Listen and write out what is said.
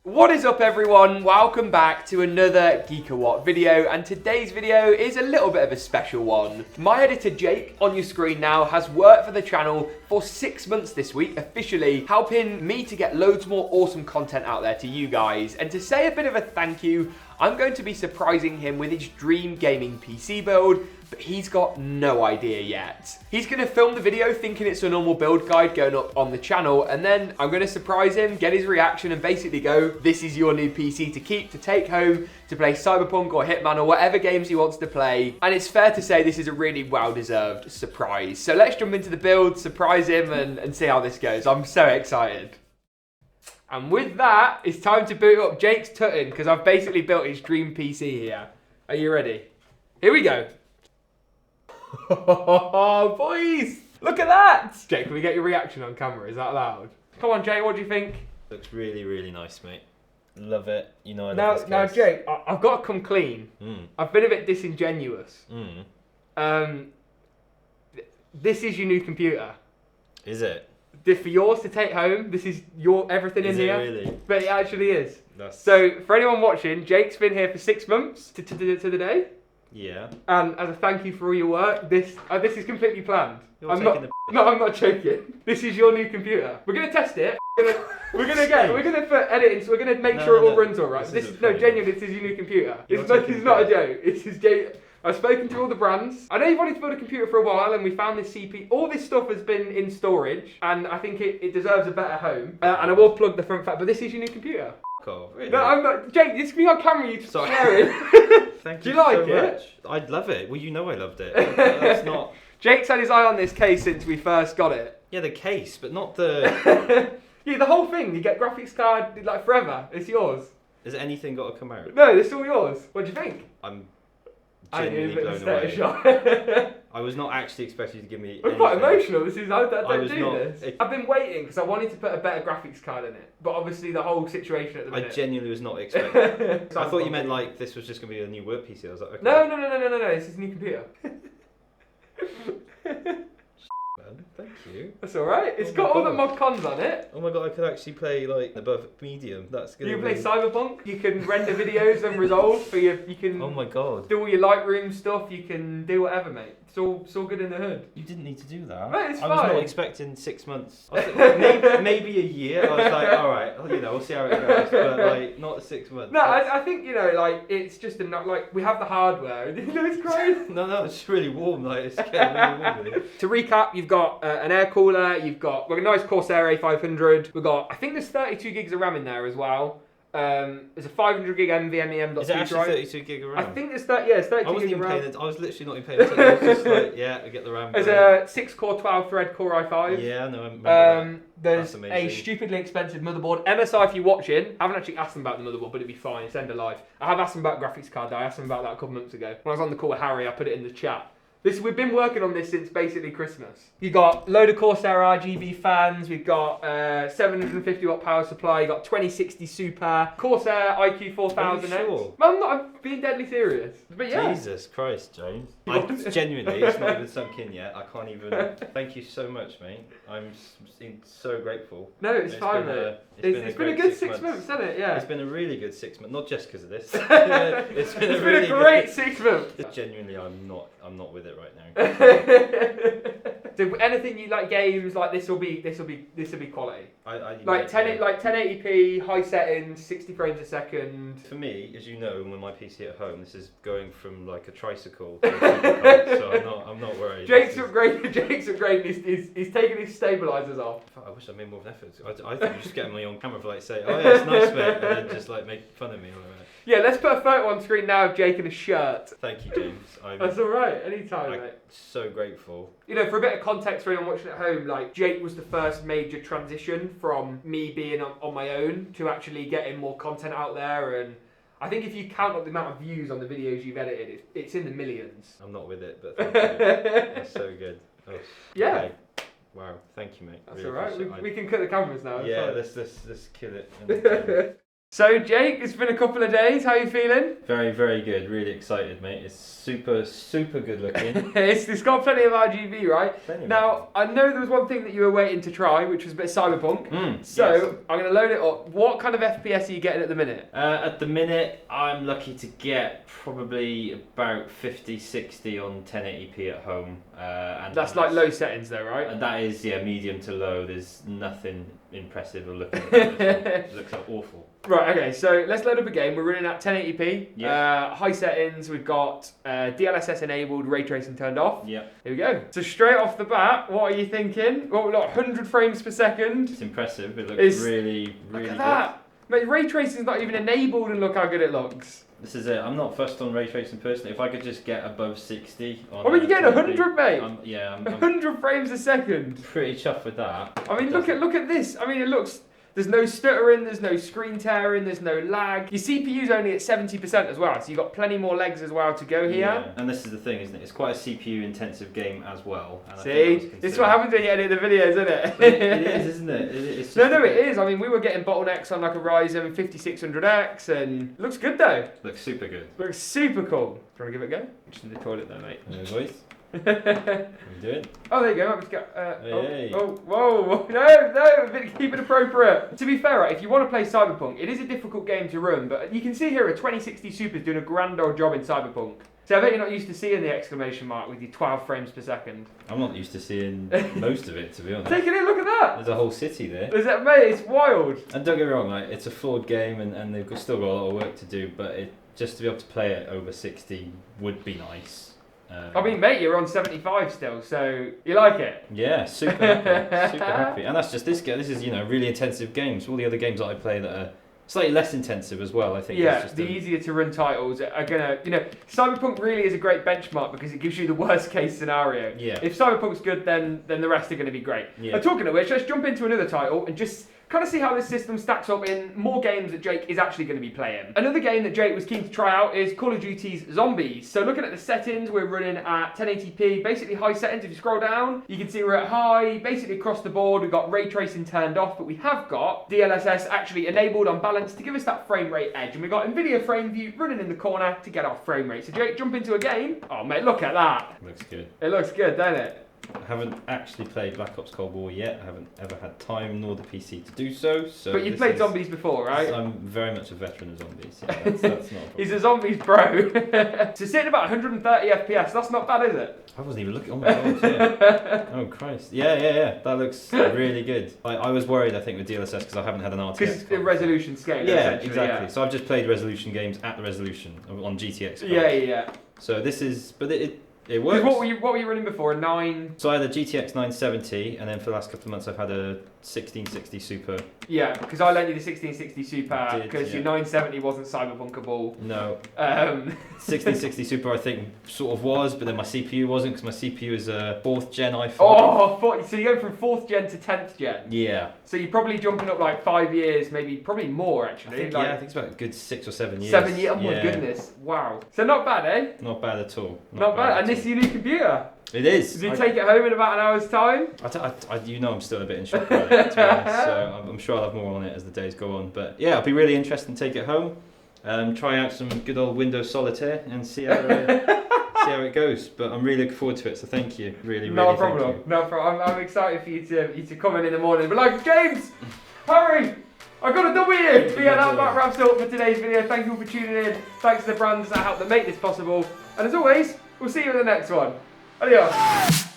What is up everyone? Welcome back to another GeekaWhat video, and today's video is a little bit of a special one. My editor Jake, on your screen now, has worked for the channel for 6 months this week, officially helping me to get loads more awesome content out there to you guys. And to say a bit of a thank you, I'm going to be surprising him with his dream gaming PC build, but he's got no idea yet. He's going to film the video thinking it's a normal build guide going up on the channel, and then I'm going to surprise him, get his reaction, and basically go, this is your new PC to keep, to take home, to play Cyberpunk or Hitman or whatever games he wants to play. And it's fair to say this is a really well-deserved surprise. So let's jump into the build, surprise him, and see how this goes. I'm so excited. And with that, it's time to boot up Jake's Tutton, because I've basically built his dream PC here. Are you ready? Here we go. Oh, boys! Look at that! Jake, can we get your reaction on camera? Is that allowed? Come on, Jake, what do you think? Looks really, really nice, mate. Love it. You know I love this case. Now, Jake, I've got to come clean. I've been a bit disingenuous. This is your new computer. Is it? For yours to take home, this is your everything in here. Really? But it actually is. So, for anyone watching, Jake's been here for 6 months to the day. Yeah. And as a thank you for all your work, this is completely planned. I'm not joking. This is your new computer. We're gonna test it. We're gonna put edits. We're gonna make sure it all runs all right. Genuinely, this is your new computer. It's not a joke. It's his Jake. I've spoken to all the brands. I know you've wanted to build a computer for a while, and we found this CPU. All this stuff has been in storage, and I think it deserves a better home. And I will plug the front fact, but this is your new computer. Cool. Really? No, I'm not. Jake, this can be on camera. You sharing. Thank you. Do you like so it? Much. I'd love it. Well, you know I loved it. That's not. Jake's had his eye on this case since we first got it. Yeah, the case, but not the. Yeah, the whole thing. You get graphics card like forever. It's yours. Has anything got to come out? No, it's all yours. What do you think? I'm genuinely blown away. I was not actually expecting you to give me. I'm quite emotional. This is I don't do this. I've been waiting because I wanted to put a better graphics card in it, but obviously the whole situation at the minute. I genuinely was not expecting. I thought you meant like this was just going to be a new work PC. I was like, okay. No. This is a new computer. Man, thank you. That's all right. It's got all the mod cons on it. Oh my god, I could actually play like above medium. That's good. You can play Cyberpunk. You can render videos and resolve for your. You can. Oh my god. Do all your Lightroom stuff. You can do whatever, mate. It's all good in the hood. You didn't need to do that. Mate, it's I fine. was not expecting 6 months. I was like, maybe a year. I was like, all right, we'll see how it goes. But like, not 6 months. No, I think like it's just like we have the hardware. It's great. No, it's really warm. Like it's getting really warm. To recap, you've got an air cooler. We've got a nice Corsair A500. We've got, I think there's 32 gigs of RAM in there as well. There's a 500 gig NVMe M.2 Is it actually 32 gig of RAM? I think it's 32 gig of RAM. I was literally not even paying attention. I was just like, yeah, I get the RAM. There's a 6-core 12-thread Core i5. Yeah, no, I remember that. There's a stupidly expensive motherboard. MSI, if you're watching, I haven't actually asked them about the motherboard, but it'd be fine. It's end of life. I have asked them about graphics card though. I asked them about that a couple months ago. When I was on the call with Harry, I put it in the chat. We've been working on this since basically Christmas. You've got a load of Corsair RGB fans, we've got 750 watt power supply, you've got 2060 Super, Corsair iCUE 4000X. Sure? I'm being deadly serious. But yeah. Jesus Christ, James. Genuinely, it's not even sunk in yet. I can't even. Thank you so much, mate. I'm so grateful. No, it's fine, mate. It's been a good 6 months, hasn't it? Yeah. It's been a really good 6 months, not just because of this. It's been a great 6 months. Genuinely, I'm not with it right now. So anything you like, games like this will be quality. I like 1080p, high settings, 60 frames a second. For me, as you know, with my PC at home, this is going from like a tricycle to a supercar, so I'm not worried. Jake's upgrading. He's taking his stabilisers off. I wish I made more of an effort. I think you just get me on camera for like say, oh yeah, it's nice, mate, and then just like make fun of me. Yeah, let's put a photo on screen now of Jake in a shirt. Thank you, James. That's all right. Anytime, mate. So grateful. You know, for a bit of context for anyone watching at home, like Jake was the first major transition from me being on my own to actually getting more content out there. And I think if you count up the amount of views on the videos you've edited, it's in the millions. I'm not with it, but thank you. That's so good. Oh, yeah. Okay. Wow, thank you, mate. That's really all right. We can cut the cameras now. Yeah, let's kill it. So Jake, it's been a couple of days. How are you feeling? Very, very good. Really excited, mate. It's super, super good looking. it's got plenty of RGB, right? Plenty Now, I know there was one thing that you were waiting to try, which was a bit of Cyberpunk. So, yes. I'm going to load it up. What kind of FPS are you getting at the minute? At the minute, I'm lucky to get probably about 50, 60 on 1080p at home. And That's like low settings though, right? And that is, yeah, medium to low. There's nothing impressive or looking at it looks like awful. Right, okay, so let's load up a game. We're running at 1080p. Yeah. High settings, we've got DLSS enabled, ray tracing turned off. Yeah. Here we go. So straight off the bat, what are you thinking? Well, like 100 frames per second. It's impressive. It looks really, really Look at good. that. Mate, ray tracing's not even enabled and look how good it looks. This is it. I'm not fussed on ray tracing personally. If I could just get above 60 on I mean, you're getting 100, mate. I'm 100 frames a second. pretty chuffed with that. I mean, look at this. I mean, it looks. There's no stuttering, there's no screen tearing, there's no lag. Your CPU's only at 70% as well, so you've got plenty more legs as well to go here. Yeah. And this is the thing, isn't it? It's quite a CPU intensive game as well. And See? This is what happens when you edit the videos, isn't it? It is, isn't it? It's No, it is. I mean, we were getting bottlenecks on like a Ryzen 5600X, and it looks good though. Looks super good. Looks super cool. Do you want to give it a go? Just in the toilet though, mate. There, boys. What are you doing? Oh, there you go. Let's go. Hey. Whoa. No, a bit, keep it appropriate. To be fair, right, if you want to play Cyberpunk, it is a difficult game to run, but you can see here a 2060 Super is doing a grand old job in Cyberpunk. So I bet you're not used to seeing the exclamation mark with your 12 frames per second. I'm not used to seeing most of it, to be honest. Take it in, look at that. There's a whole city there. Is that, mate? It's wild. And don't get me wrong, like, it's a flawed game and they've still got a lot of work to do, but just to be able to play it over 60 would be nice. I mean, mate, you're on 75 still, so you like it? Yeah, super happy, super happy. And that's just this game. This is, really intensive games. All the other games that I play that are slightly less intensive as well, I think. Yeah, the easier to run titles are gonna, Cyberpunk really is a great benchmark because it gives you the worst case scenario. Yeah. If Cyberpunk's good, then the rest are going to be great. Yeah. And talking of which, let's jump into another title and just kind of see how this system stacks up in more games that Jake is actually going to be playing. Another game that Jake was keen to try out is Call of Duty's Zombies. So looking at the settings, we're running at 1080p, basically high settings. If you scroll down, you can see we're at high, basically across the board. We've got ray tracing turned off, but we have got DLSS actually enabled on balance to give us that frame rate edge. And we've got NVIDIA Frame View running in the corner to get our frame rate. So Jake, jump into a game. Oh mate, look at that. Looks good. It looks good, doesn't it? I haven't actually played Black Ops Cold War yet. I haven't ever had time nor the PC to do so. But you've played Zombies before, right? I'm very much a veteran of Zombies. Yeah, that's not a problem. He's a Zombies pro. So sitting about 130 FPS, that's not bad, is it? I wasn't even looking. Oh my god, yeah. Oh Christ. Yeah. That looks really good. I was worried, I think, with DLSS because I haven't had an RTX. Because it's the resolution scale. Yeah, exactly. Yeah. So I've just played resolution games at the resolution on GTX cards. Yeah. So this is, but it works. What were you running before? A 9? So I had a GTX 970, and then for the last couple of months I've had a 1660 Super. Yeah, because I lent you the 1660 Super because your 970 wasn't cyberpunkable. No. 1660 Super I think sort of was, but then my CPU wasn't because my CPU is a 4th gen i5. Oh, so you're going from 4th gen to 10th gen? Yeah. So you're probably jumping up like 5 years, probably more actually. I think it's about a good 6 or 7 years. 7 years? Oh my goodness. Wow. So not bad, eh? Not bad at all. Not bad. And this is your new computer? It is. Did you take it home in about an hour's time? I'm still a bit in shock about it, to be honest, so I'm sure I'll have more on it as the days go on. But yeah, it'll be really interesting to take it home, try out some good old Windows Solitaire and see how it goes. But I'm really looking forward to it, so thank you. Really, no problem. No problem. I'm excited for you to come in the morning and be like, James, hurry! I got a W! But yeah, that about wraps it up for today's video. Thank you all for tuning in. Thanks to the brands that helped make this possible. And as always, we'll see you in the next one. Adios.